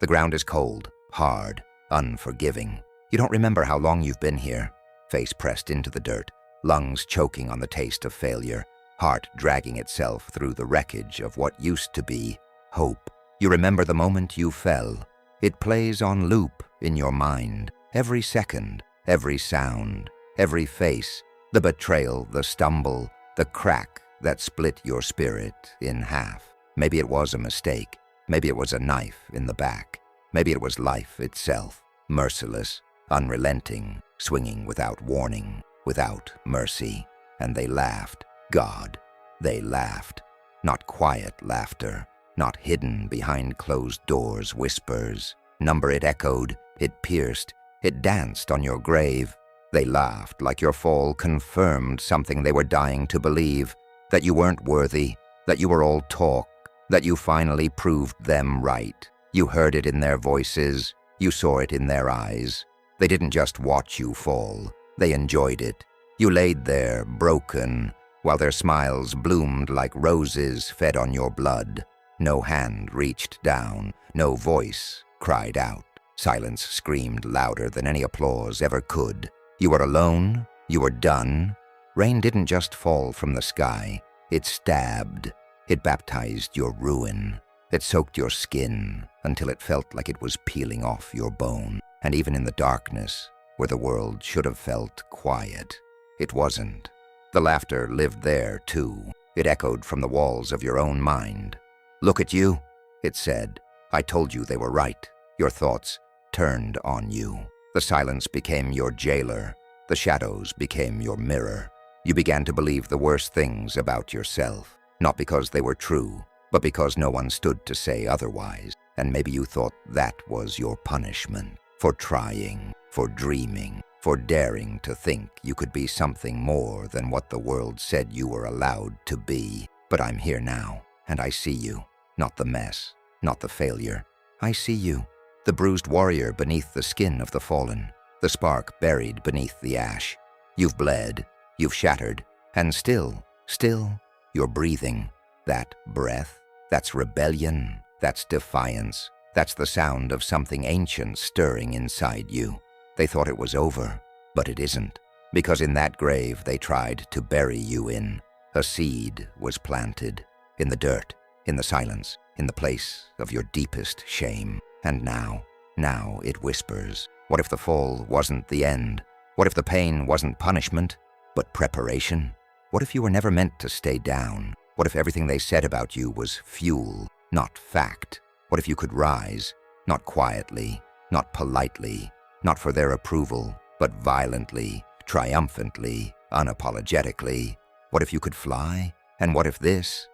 The ground is cold, hard, unforgiving. You don't remember how long you've been here. Face pressed into the dirt, lungs choking on the taste of failure, heart dragging itself through the wreckage of what used to be hope. You remember the moment you fell. It plays on loop in your mind, every second, every sound, every face, the betrayal, the stumble, the crack that split your spirit in half. Maybe it was a mistake. Maybe it was a knife in the back. Maybe it was life itself, merciless, unrelenting, swinging without warning, without mercy. And they laughed. God, they laughed. Not quiet laughter, not hidden behind closed doors whispers. Number it echoed, it pierced, it danced on your grave. They laughed like your fall confirmed something they were dying to believe, that you weren't worthy, that you were all talk, that you finally proved them right. You heard it in their voices, you saw it in their eyes. They didn't just watch you fall, they enjoyed it. You laid there, broken, while their smiles bloomed like roses fed on your blood. No hand reached down, no voice cried out. Silence screamed louder than any applause ever could. You were alone, you were done. Rain didn't just fall from the sky, it stabbed. It baptized your ruin. It soaked your skin until it felt like it was peeling off your bone. And even in the darkness, where the world should have felt quiet, it wasn't. The laughter lived there, too. It echoed from the walls of your own mind. "Look at you," it said. "I told you they were right." Your thoughts turned on you. The silence became your jailer. The shadows became your mirror. You began to believe the worst things about yourself, not because they were true, but because no one stood to say otherwise. And maybe you thought that was your punishment for trying, for dreaming, for daring to think you could be something more than what the world said you were allowed to be. But I'm here now, and I see you. Not the mess, not the failure. I see you, the bruised warrior beneath the skin of the fallen, the spark buried beneath the ash. You've bled, you've shattered, and still, you're breathing. That breath, that's rebellion, that's defiance. That's the sound of something ancient stirring inside you. They thought it was over, but it isn't. Because in that grave they tried to bury you in, a seed was planted. In the dirt, in the silence, in the place of your deepest shame. And now it whispers. What if the fall wasn't the end? What if the pain wasn't punishment, but preparation? What if you were never meant to stay down? What if everything they said about you was fuel, not fact? What if you could rise, not quietly, not politely, not for their approval, but violently, triumphantly, unapologetically? What if you could fly? And what if this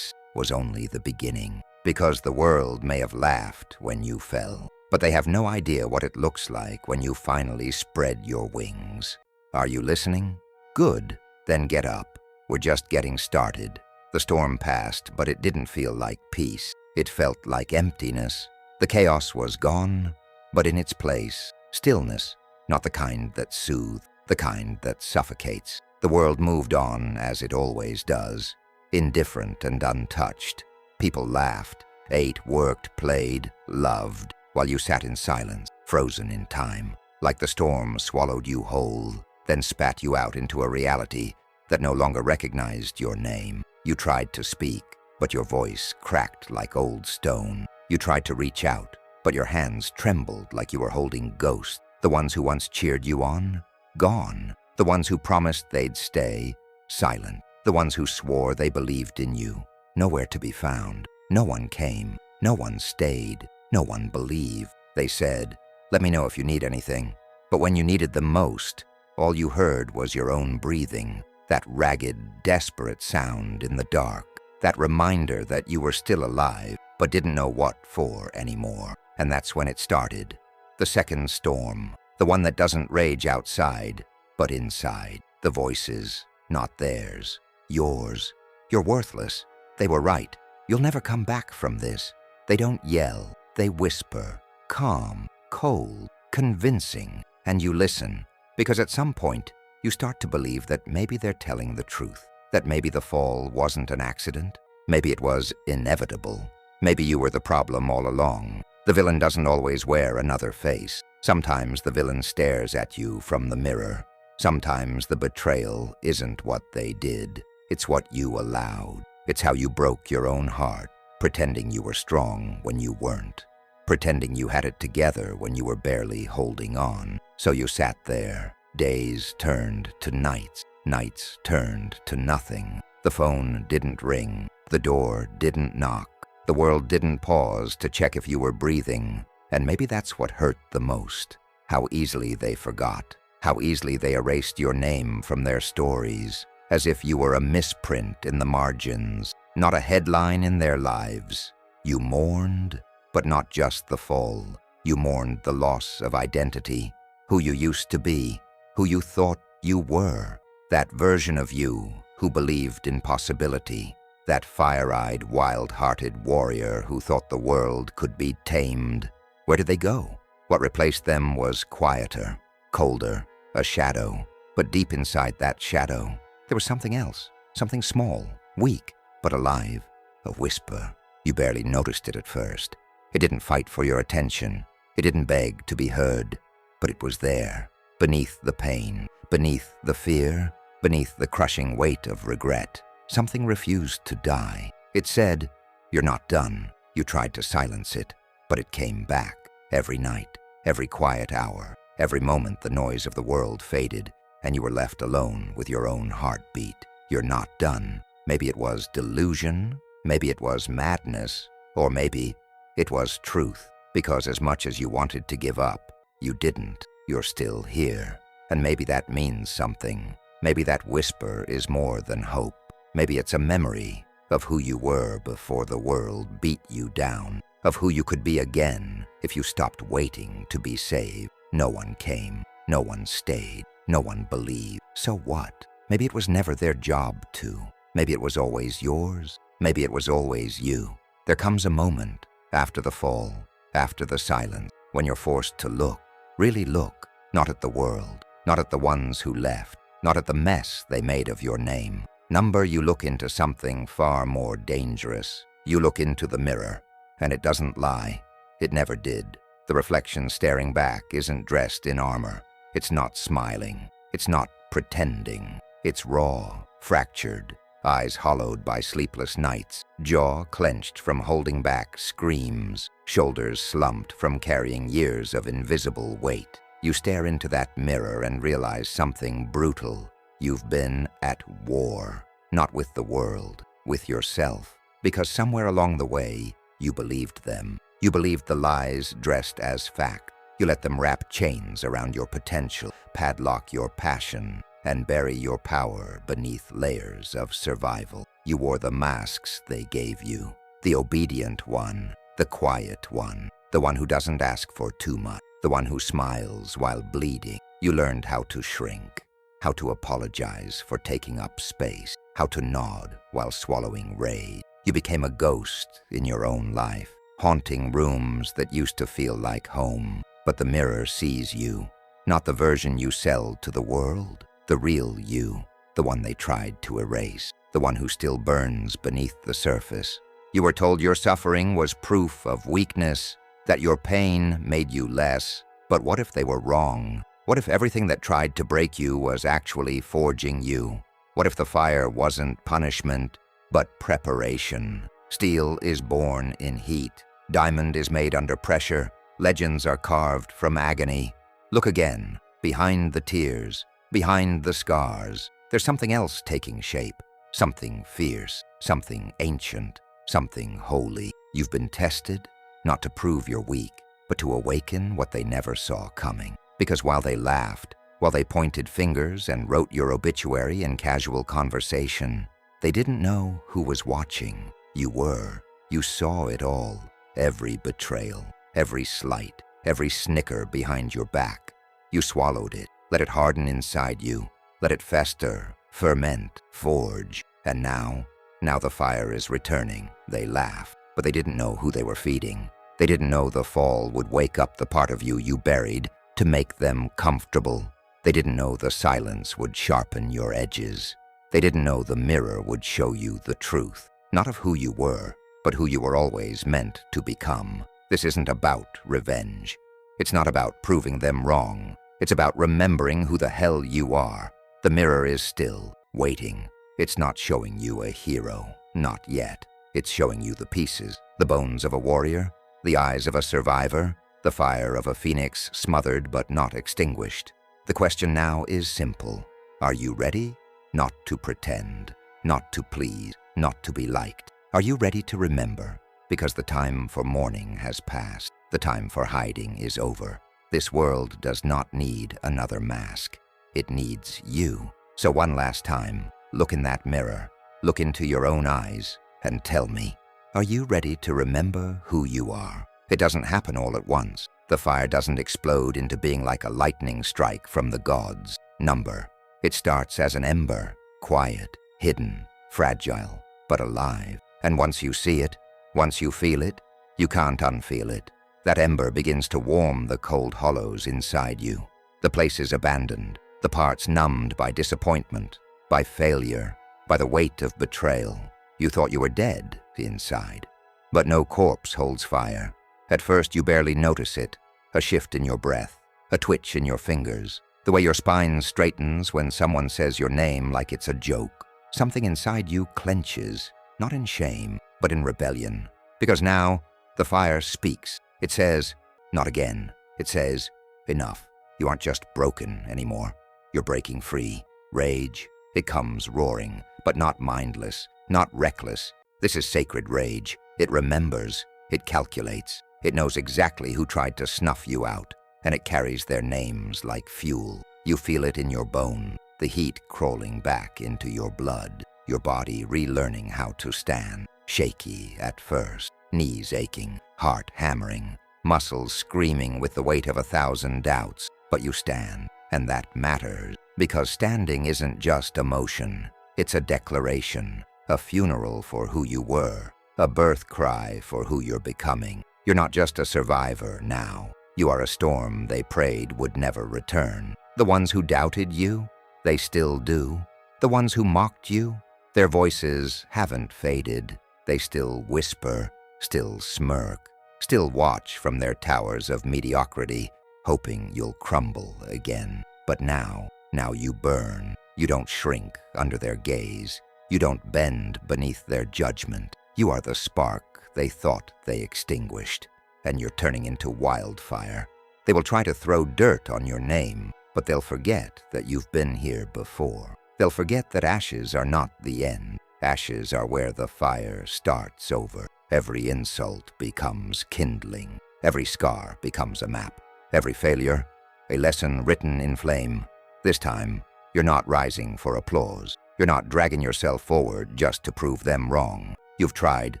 was only the beginning? Because the world may have laughed when you fell, but they have no idea what it looks like when you finally spread your wings. Are you listening? Good. Then get up. We're just getting started. The storm passed, but it didn't feel like peace. It felt like emptiness. The chaos was gone, but in its place, stillness, not the kind that soothes, the kind that suffocates. The world moved on as it always does, indifferent and untouched. People laughed, ate, worked, played, loved, while you sat in silence, frozen in time, like the storm swallowed you whole, then spat you out into a reality that no longer recognized your name. You tried to speak, but your voice cracked like old stone. You tried to reach out, but your hands trembled like you were holding ghosts. The ones who once cheered you on, gone. The ones who promised they'd stay, silent. The ones who swore they believed in you, nowhere to be found. No one came, no one stayed, no one believed. They said, "Let me know if you need anything." But when you needed them most, all you heard was your own breathing, that ragged, desperate sound in the dark, that reminder that you were still alive, but didn't know what for anymore. And that's when it started. The second storm, the one that doesn't rage outside, but inside. The voices, not theirs, yours. You're worthless. They were right. You'll never come back from this. They don't yell, they whisper, calm, cold, convincing, and you listen. Because at some point, you start to believe that maybe they're telling the truth, that maybe the fall wasn't an accident, maybe it was inevitable, maybe you were the problem all along, The villain doesn't always wear another face. Sometimes the villain stares at you from the mirror. Sometimes the betrayal isn't what they did. It's what you allowed. It's how you broke your own heart, pretending you were strong when you weren't. Pretending you had it together when you were barely holding on. So you sat there. Days turned to nights. Nights turned to nothing. The phone didn't ring. The door didn't knock. The world didn't pause to check if you were breathing. And maybe that's what hurt the most. How easily they forgot. How easily they erased your name from their stories. As if you were a misprint in the margins. Not a headline in their lives. You mourned, but not just the fall. You mourned the loss of identity. Who you used to be. Who you thought you were. That version of you who believed in possibility. That fire-eyed, wild-hearted warrior who thought the world could be tamed. Where did they go? What replaced them was quieter, colder, a shadow. But deep inside that shadow, there was something else. Something small, weak, but alive. A whisper. You barely noticed it at first. It didn't fight for your attention. It didn't beg to be heard. But it was there, beneath the pain, beneath the fear, beneath the crushing weight of regret. Something refused to die. It said, "You're not done." You tried to silence it, but it came back. Every night, every quiet hour, every moment the noise of the world faded, and you were left alone with your own heartbeat. You're not done. Maybe it was delusion, maybe it was madness, or maybe it was truth. Because as much as you wanted to give up, you didn't. You're still here. And maybe that means something. Maybe that whisper is more than hope. Maybe it's a memory of who you were before the world beat you down, of who you could be again if you stopped waiting to be saved. No one came, no one stayed, no one believed. So what? Maybe it was never their job to. Maybe it was always yours. Maybe it was always you. There comes a moment, after the fall, after the silence, when you're forced to look, really look, not at the world, not at the ones who left, not at the mess they made of your name. You look into something far more dangerous. You look into the mirror, and it doesn't lie. It never did. The reflection staring back isn't dressed in armor. It's not smiling. It's not pretending. It's raw, fractured, eyes hollowed by sleepless nights, jaw clenched from holding back screams, shoulders slumped from carrying years of invisible weight. You stare into that mirror and realize something brutal. You've been at war, not with the world, with yourself. Because somewhere along the way, you believed them. You believed the lies dressed as fact. You let them wrap chains around your potential, padlock your passion, and bury your power beneath layers of survival. You wore the masks they gave you. The obedient one, the quiet one, the one who doesn't ask for too much, the one who smiles while bleeding. You learned how to shrink. How to apologize for taking up space, how to nod while swallowing rage. You became a ghost in your own life, haunting rooms that used to feel like home. But the mirror sees you, not the version you sell to the world, the real you, the one they tried to erase, the one who still burns beneath the surface. You were told your suffering was proof of weakness, that your pain made you less. But what if they were wrong? What if everything that tried to break you was actually forging you? What if the fire wasn't punishment, but preparation? Steel is born in heat. Diamond is made under pressure. Legends are carved from agony. Look again, behind the tears, behind the scars. There's something else taking shape. Something fierce, something ancient, something holy. You've been tested, not to prove you're weak, but to awaken what they never saw coming. Because while they laughed, while they pointed fingers and wrote your obituary in casual conversation, they didn't know who was watching. You were. You saw it all. Every betrayal, every slight, every snicker behind your back. You swallowed it, let it harden inside you, let it fester, ferment, forge. And now the fire is returning. They laugh, but they didn't know who they were feeding. They didn't know the fall would wake up the part of you you buried, to make them comfortable. They didn't know the silence would sharpen your edges. They didn't know the mirror would show you the truth, not of who you were, but who you were always meant to become. This isn't about revenge. It's not about proving them wrong. It's about remembering who the hell you are. The mirror is still, waiting. It's not showing you a hero, not yet. It's showing you the pieces, the bones of a warrior, the eyes of a survivor, the fire of a phoenix smothered but not extinguished. The question now is simple. Are you ready? Not to pretend, not to please, not to be liked. Are you ready to remember? Because the time for mourning has passed. The time for hiding is over. This world does not need another mask. It needs you. So one last time, look in that mirror, look into your own eyes, and tell me, are you ready to remember who you are? It doesn't happen all at once. The fire doesn't explode into being like a lightning strike from the gods' number. It starts as an ember, quiet, hidden, fragile, but alive. And once you see it, once you feel it, you can't unfeel it. That ember begins to warm the cold hollows inside you. The places abandoned, the parts numbed by disappointment, by failure, by the weight of betrayal. You thought you were dead inside. But no corpse holds fire. At first you barely notice it. A shift in your breath, a twitch in your fingers, the way your spine straightens when someone says your name like it's a joke. Something inside you clenches, not in shame, but in rebellion. Because now, the fire speaks. It says, not again. It says, enough. You aren't just broken anymore. You're breaking free. Rage, it comes roaring, but not mindless, not reckless. This is sacred rage. It remembers. It calculates. It knows exactly who tried to snuff you out, and it carries their names like fuel. You feel it in your bone, the heat crawling back into your blood, your body relearning how to stand, shaky at first, knees aching, heart hammering, muscles screaming with the weight of 1,000 doubts. But you stand, and that matters, because standing isn't just emotion. It's a declaration, a funeral for who you were, a birth cry for who you're becoming. You're not just a survivor now. You are a storm they prayed would never return. The ones who doubted you, they still do. The ones who mocked you, their voices haven't faded. They still whisper, still smirk, still watch from their towers of mediocrity, hoping you'll crumble again. But now you burn. You don't shrink under their gaze. You don't bend beneath their judgment. You are the spark they thought they extinguished, and you're turning into wildfire. They will try to throw dirt on your name, but they'll forget that you've been here before. They'll forget that ashes are not the end. Ashes are where the fire starts over. Every insult becomes kindling. Every scar becomes a map. Every failure, a lesson written in flame. This time, you're not rising for applause. You're not dragging yourself forward just to prove them wrong. You've tried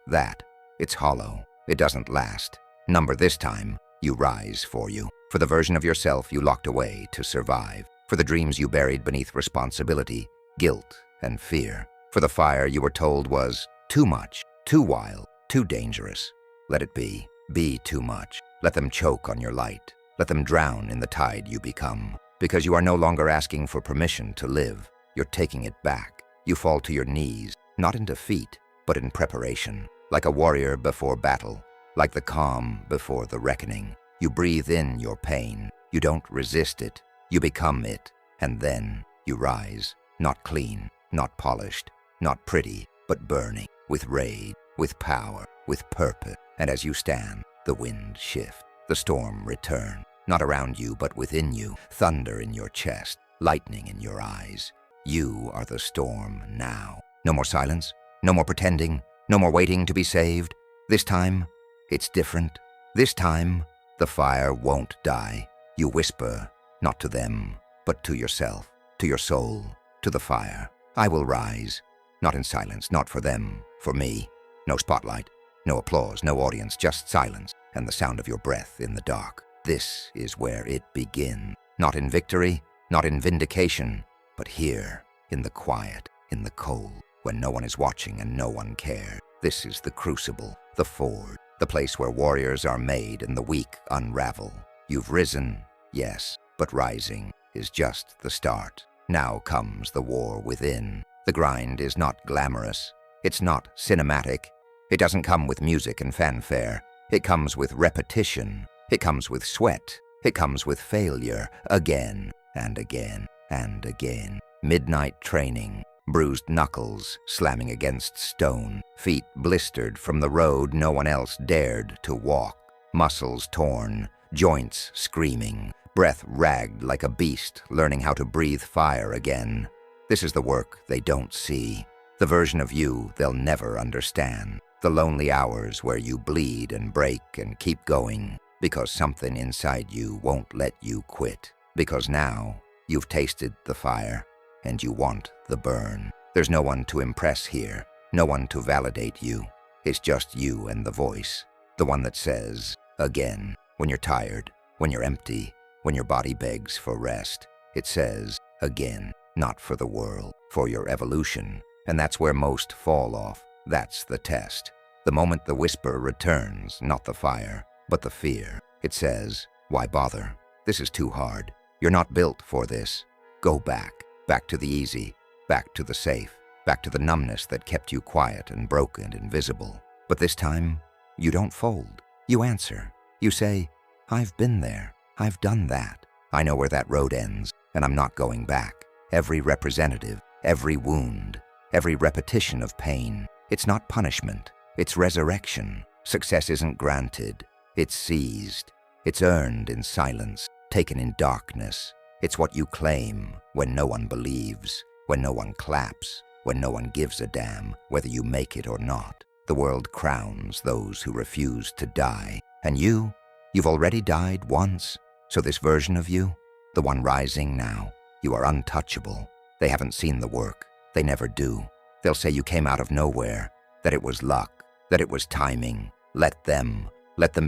that. It's hollow. It doesn't last. Number this time, you rise for you. For the version of yourself you locked away to survive. For the dreams you buried beneath responsibility, guilt, and fear. For the fire you were told was too much, too wild, too dangerous. Let it be. Be too much. Let them choke on your light. Let them drown in the tide you become. Because you are no longer asking for permission to live. You're taking it back. You fall to your knees, not in defeat, but in preparation. Like a warrior before battle, like the calm before the reckoning. You breathe in your pain. You don't resist it. You become it. And then you rise, not clean, not polished, not pretty, but burning, with rage, with power, with purpose. And as you stand, the wind shifts, the storm returns, not around you, but within you, thunder in your chest, lightning in your eyes. You are the storm now. No more silence, no more pretending, no more waiting to be saved. This time, it's different. This time, the fire won't die. You whisper, not to them, but to yourself, to your soul, to the fire. I will rise, not in silence, not for them, for me. No spotlight, no applause, no audience, just silence and the sound of your breath in the dark. This is where it begins. Not in victory, not in vindication, but here, in the quiet, in the cold, when no one is watching and no one cares. This is the crucible, the forge, the place where warriors are made and the weak unravel. You've risen, yes, but rising is just the start. Now comes the war within. The grind is not glamorous. It's not cinematic. It doesn't come with music and fanfare. It comes with repetition. It comes with sweat. It comes with failure, again and again and again. Midnight training, bruised knuckles slamming against stone, feet blistered from the road no one else dared to walk, muscles torn, joints screaming, breath ragged like a beast learning how to breathe fire again. This is the work they don't see, the version of you they'll never understand, the lonely hours where you bleed and break and keep going because something inside you won't let you quit, because now you've tasted the fire and you want the burn. There's no one to impress here, no one to validate you. It's just you and the voice, the one that says, again, when you're tired, when you're empty, when your body begs for rest. It says, again, not for the world, for your evolution. And that's where most fall off. That's the test. The moment the whisper returns, not the fire, but the fear. It says, why bother? This is too hard. You're not built for this. Go back. Back to the easy. Back to the safe. Back to the numbness that kept you quiet and broken and invisible. But this time, you don't fold. You answer. You say, I've been there. I've done that. I know where that road ends, and I'm not going back. Every representative, every wound, every repetition of pain. It's not punishment. It's resurrection. Success isn't granted. It's seized. It's earned in silence, taken in darkness. It's what you claim when no one believes, when no one claps, when no one gives a damn whether you make it or not. The world crowns those who refuse to die. And you've already died once. So this version of you, the one rising now, you are untouchable. They haven't seen the work. They never do. They'll say you came out of nowhere, that it was luck, that it was timing. Let them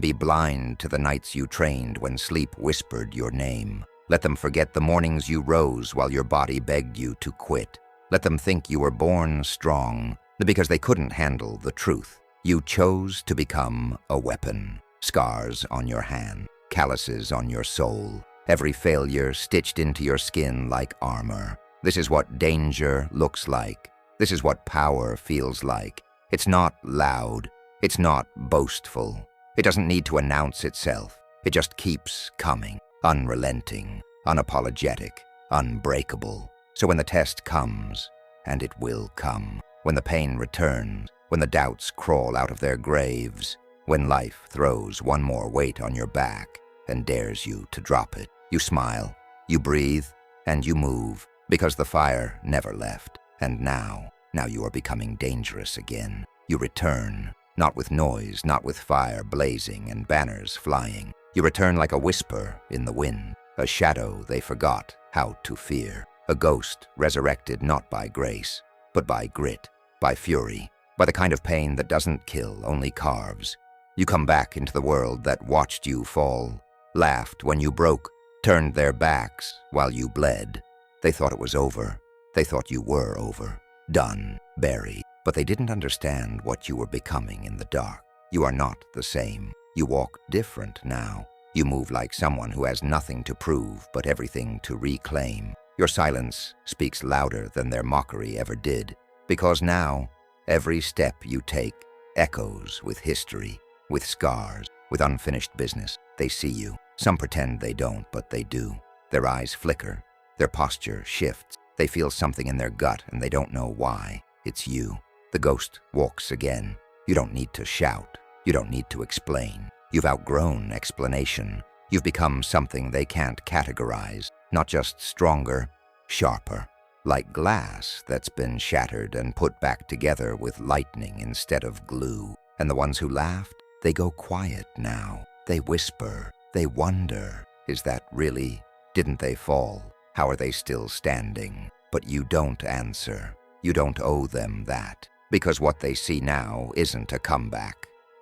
be blind to the nights you trained when sleep whispered your name. Let them forget the mornings you rose while your body begged you to quit. Let them think you were born strong because they couldn't handle the truth. You chose to become a weapon. Scars on your hand, calluses on your soul, every failure stitched into your skin like armor. This is what danger looks like. This is what power feels like. It's not loud. It's not boastful. It doesn't need to announce itself. It just keeps coming, unrelenting, unapologetic, unbreakable. So when the test comes, and it will come, when the pain returns, when the doubts crawl out of their graves, when life throws one more weight on your back and dares you to drop it, you smile, you breathe, and you move, because the fire never left. And now you are becoming dangerous again. You return, not with noise, not with fire blazing and banners flying. You return like a whisper in the wind, a shadow they forgot how to fear, a ghost resurrected not by grace, but by grit, by fury, by the kind of pain that doesn't kill, only carves. You come back into the world that watched you fall, laughed when you broke, turned their backs while you bled. They thought it was over. They thought you were over, done, buried. But they didn't understand what you were becoming in the dark. You are not the same. You walk different now. You move like someone who has nothing to prove but everything to reclaim. Your silence speaks louder than their mockery ever did, because now every step you take echoes with history, with scars, with unfinished business. They see you. Some pretend they don't, but they do. Their eyes flicker. Their posture shifts. They feel something in their gut and they don't know why. It's you. The ghost walks again. You don't need to shout. You don't need to explain. You've outgrown explanation. You've become something they can't categorize. Not just stronger, sharper. Like glass that's been shattered and put back together with lightning instead of glue. And the ones who laughed, they go quiet now. They whisper. They wonder. Is that really? Didn't they fall? How are they still standing? But you don't answer. You don't owe them that. Because what they see now isn't a comeback.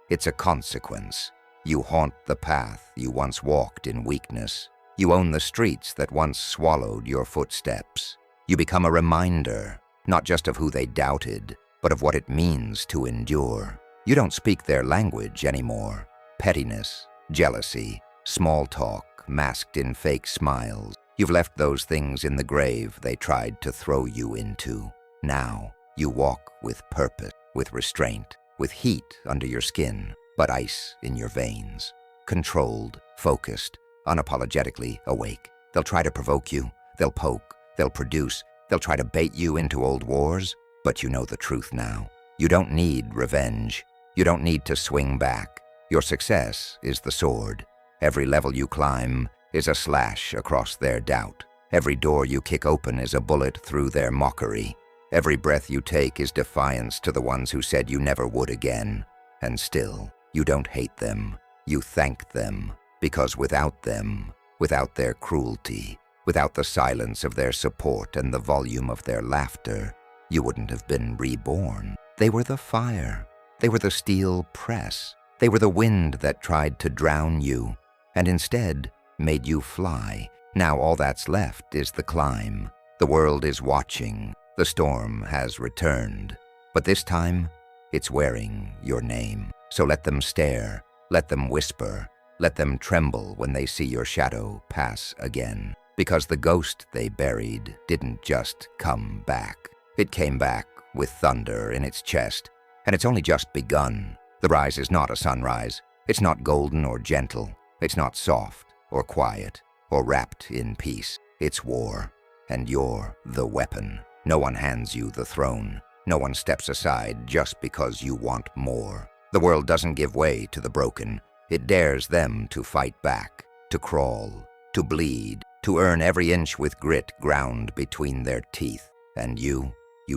It's a consequence. You haunt the path you once walked in weakness. You own the streets that once swallowed your footsteps. You become a reminder, not just of who they doubted, but of what it means to endure. You don't speak their language anymore. Pettiness, jealousy, small talk masked in fake smiles. You've left those things in the grave they tried to throw you into. Now, you walk with purpose, with restraint, with heat under your skin. but ice in your veins. Controlled, focused, unapologetically awake. They'll try to provoke you, they'll poke, they'll produce, they'll try to bait you into old wars, but you know the truth now. You don't need revenge. You don't need to swing back. Your success is the sword. Every level you climb is a slash across their doubt. Every door you kick open is a bullet through their mockery. Every breath you take is defiance to the ones who said you never would again. And still, you don't hate them. You thank them, because without them, without their cruelty, without the silence of their support and the volume of their laughter, you wouldn't have been reborn. They were the fire. They were the steel press. They were the wind that tried to drown you, and instead made you fly. Now all that's left is the climb. The world is watching. The storm has returned. But this time, it's wearing your name. So let them stare. Let them whisper. Let them tremble when they see your shadow pass again. Because the ghost they buried didn't just come back. It came back with thunder in its chest. And it's only just begun. The rise is not a sunrise. It's not golden or gentle. It's not soft or quiet or wrapped in peace. It's war. And you're the weapon. No one hands you the throne. No one steps aside just because you want more. The world doesn't give way to the broken. It dares them to fight back, to crawl, to bleed, to earn every inch with grit ground between their teeth. And you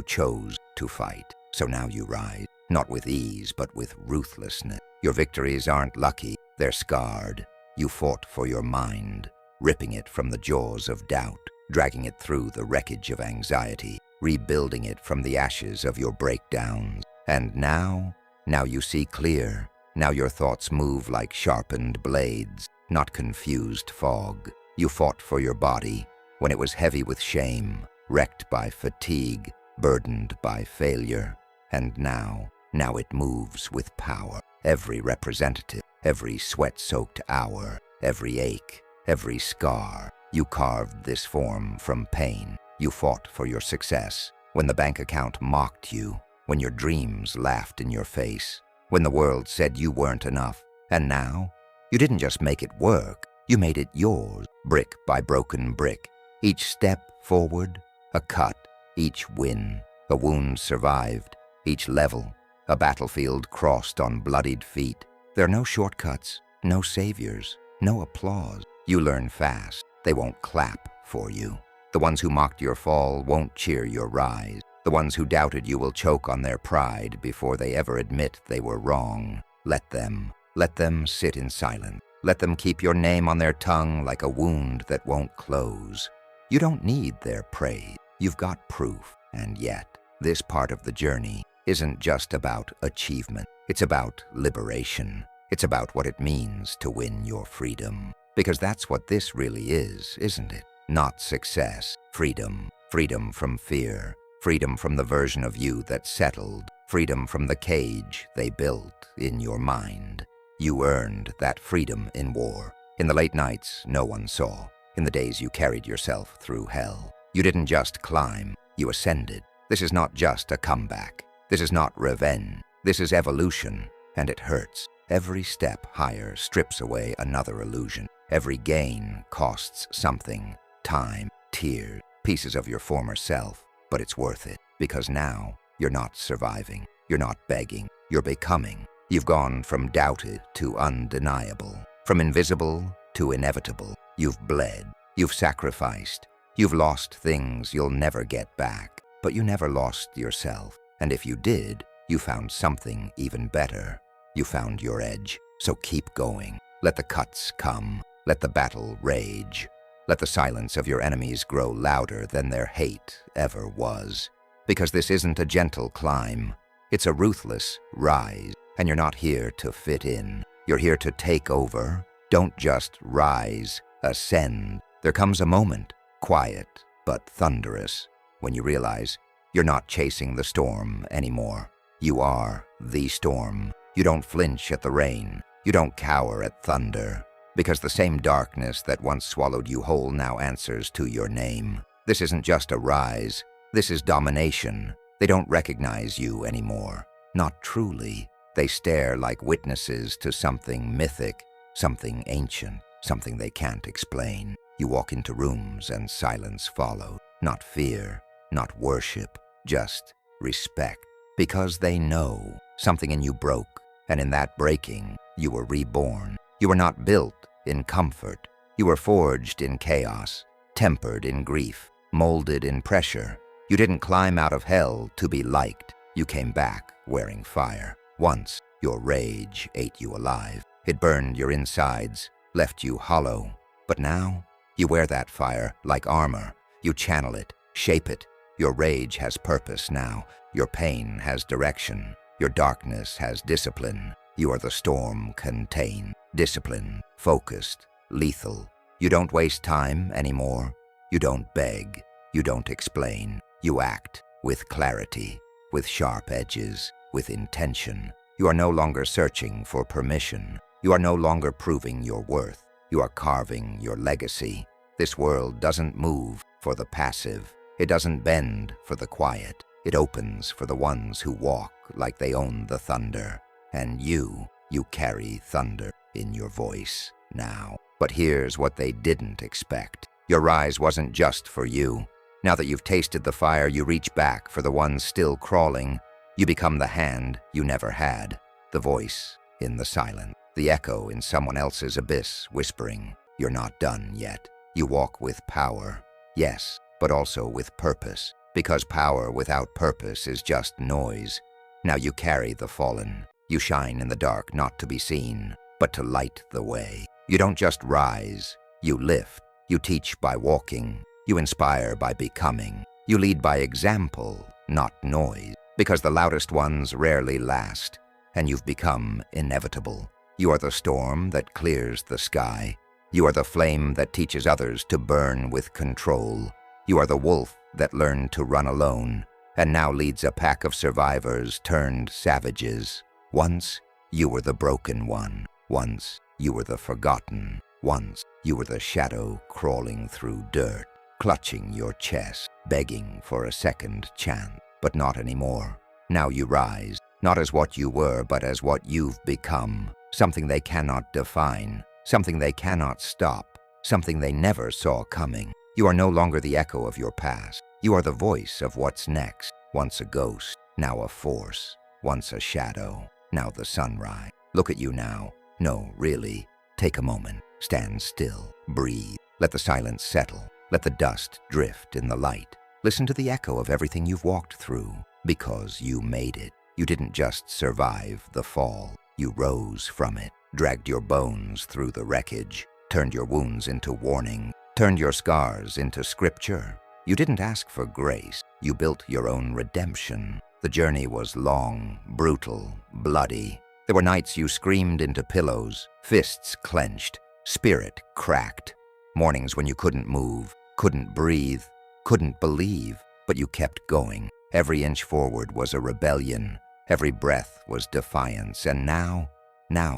chose to fight. So now you rise, not with ease, but with ruthlessness. Your victories aren't lucky, they're scarred. You fought for your mind, ripping it from the jaws of doubt, dragging it through the wreckage of anxiety, rebuilding it from the ashes of your breakdowns. And now you see clear. Now your thoughts move like sharpened blades, not confused fog. You fought for your body when it was heavy with shame, wrecked by fatigue, burdened by failure. And now it moves with power. Every representative, every sweat-soaked hour, every ache, every scar. You carved this form from pain. You fought for your success when the bank account mocked you, when your dreams laughed in your face, when the world said you weren't enough. And now, you didn't just make it work, you made it yours, brick by broken brick. Each step forward, a cut, each win, a wound survived, each level, a battlefield crossed on bloodied feet. There are no shortcuts, no saviors, no applause. You learn fast. They won't clap for you. The ones who mocked your fall won't cheer your rise. The ones who doubted you will choke on their pride before they ever admit they were wrong. Let them sit in silence. Let them keep your name on their tongue like a wound that won't close. You don't need their praise. You've got proof. And yet, this part of the journey isn't just about achievement. It's about liberation. It's about what it means to win your freedom. Because that's what this really is, isn't it? Not success. Freedom. Freedom from fear. Freedom from the version of you that settled. Freedom from the cage they built in your mind. You earned that freedom in war. In the late nights no one saw. In the days you carried yourself through hell. You didn't just climb. You ascended. This is not just a comeback. This is not revenge. This is evolution. And it hurts. Every step higher strips away another illusion. Every gain costs something. Time, tears, pieces of your former self. But it's worth it. Because now, you're not surviving. You're not begging. You're becoming. You've gone from doubted to undeniable. From invisible to inevitable. You've bled. You've sacrificed. You've lost things you'll never get back. But you never lost yourself. And if you did, you found something even better. You found your edge. So keep going. Let the cuts come. Let the battle rage. Let the silence of your enemies grow louder than their hate ever was. Because this isn't a gentle climb. It's a ruthless rise. And you're not here to fit in. You're here to take over. Don't just rise. Ascend. There comes a moment, quiet but thunderous, when you realize you're not chasing the storm anymore. You are the storm. You don't flinch at the rain. You don't cower at thunder. Because the same darkness that once swallowed you whole now answers to your name. This isn't just a rise. This is domination. They don't recognize you anymore. Not truly. They stare like witnesses to something mythic, something ancient, something they can't explain. You walk into rooms and silence follows. Not fear, not worship, just respect. Because they know something in you broke, and in that breaking, you were reborn. You were not built in comfort. You were forged in chaos, tempered in grief, molded in pressure. You didn't climb out of hell to be liked. You came back wearing fire. Once, your rage ate you alive. It burned your insides, left you hollow. But now, you wear that fire like armor. You channel it, shape it. Your rage has purpose now. Your pain has direction. Your darkness has discipline. You are the storm contained, disciplined, focused, lethal. You don't waste time anymore. You don't beg. You don't explain. You act with clarity, with sharp edges, with intention. You are no longer searching for permission. You are no longer proving your worth. You are carving your legacy. This world doesn't move for the passive. It doesn't bend for the quiet. It opens for the ones who walk like they own the thunder. And you carry thunder in your voice now. But here's what they didn't expect. Your rise wasn't just for you. Now that you've tasted the fire, you reach back for the ones still crawling. You become the hand you never had, the voice in the silence, the echo in someone else's abyss whispering, "You're not done yet." You walk with power, yes, but also with purpose, because power without purpose is just noise. Now you carry the fallen. You shine in the dark not to be seen, but to light the way. You don't just rise, you lift. You teach by walking. You inspire by becoming. You lead by example, not noise, because the loudest ones rarely last, and you've become inevitable. You are the storm that clears the sky. You are the flame that teaches others to burn with control. You are the wolf that learned to run alone, and now leads a pack of survivors turned savages. Once, you were the broken one. Once, you were the forgotten. Once, you were the shadow crawling through dirt, clutching your chest, begging for a second chance. But not anymore. Now you rise, not as what you were, but as what you've become. Something they cannot define, something they cannot stop, something they never saw coming. You are no longer the echo of your past. You are the voice of what's next. Once a ghost, now a force. Once a shadow, now the sunrise. Look at you now. No, really. Take a moment. Stand still. Breathe. Let the silence settle. Let the dust drift in the light. Listen to the echo of everything you've walked through, because you made it. You didn't just survive the fall. You rose from it, dragged your bones through the wreckage, turned your wounds into warning, turned your scars into scripture. You didn't ask for grace. You built your own redemption. The journey was long, brutal, bloody. There were nights you screamed into pillows, fists clenched, spirit cracked. Mornings when you couldn't move, couldn't breathe, couldn't believe, but you kept going. Every inch forward was a rebellion. Every breath was defiance. And now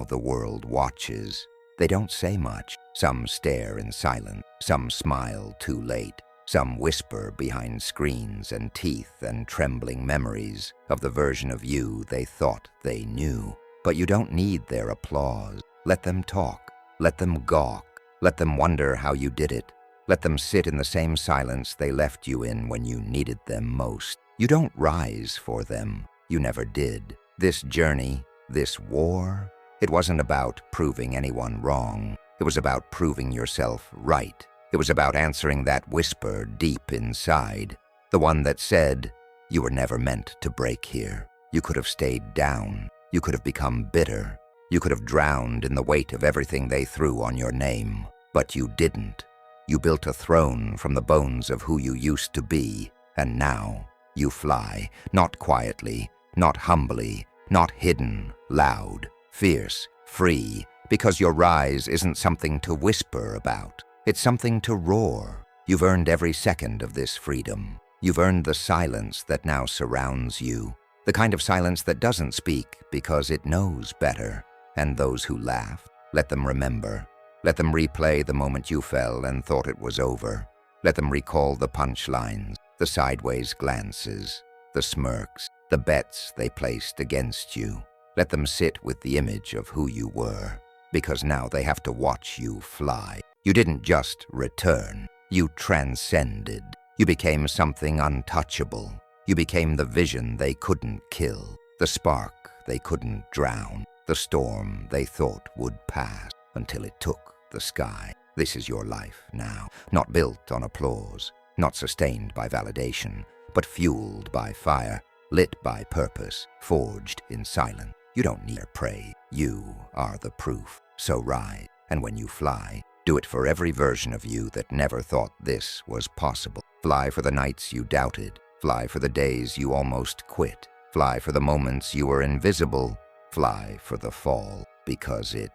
the world watches. They don't say much. Some stare in silence. Some smile too late. Some whisper behind screens and teeth and trembling memories of the version of you they thought they knew. But you don't need their applause. Let them talk. Let them gawk. Let them wonder how you did it. Let them sit in the same silence they left you in when you needed them most. You don't rise for them. You never did. This journey, this war, it wasn't about proving anyone wrong. It was about proving yourself right. It was about answering that whisper deep inside, the one that said, "You were never meant to break here." You could have stayed down. You could have become bitter. You could have drowned in the weight of everything they threw on your name. But you didn't. You built a throne from the bones of who you used to be, and now you fly, not quietly, not humbly, not hidden, loud, fierce, free, because your rise isn't something to whisper about. It's something to roar. You've earned every second of this freedom. You've earned the silence that now surrounds you, the kind of silence that doesn't speak because it knows better. And those who laughed, let them remember. Let them replay the moment you fell and thought it was over. Let them recall the punchlines, the sideways glances, the smirks, the bets they placed against you. Let them sit with the image of who you were, because now they have to watch you fly. You didn't just return, you transcended. You became something untouchable. You became the vision they couldn't kill, the spark they couldn't drown, the storm they thought would pass until it took the sky. This is your life now, not built on applause, not sustained by validation, but fueled by fire, lit by purpose, forged in silence. You don't need praise. You are the proof. So rise, and when you fly, do it for every version of you that never thought this was possible. Fly for the nights you doubted. Fly for the days you almost quit. Fly for the moments you were invisible. Fly for the fall, because it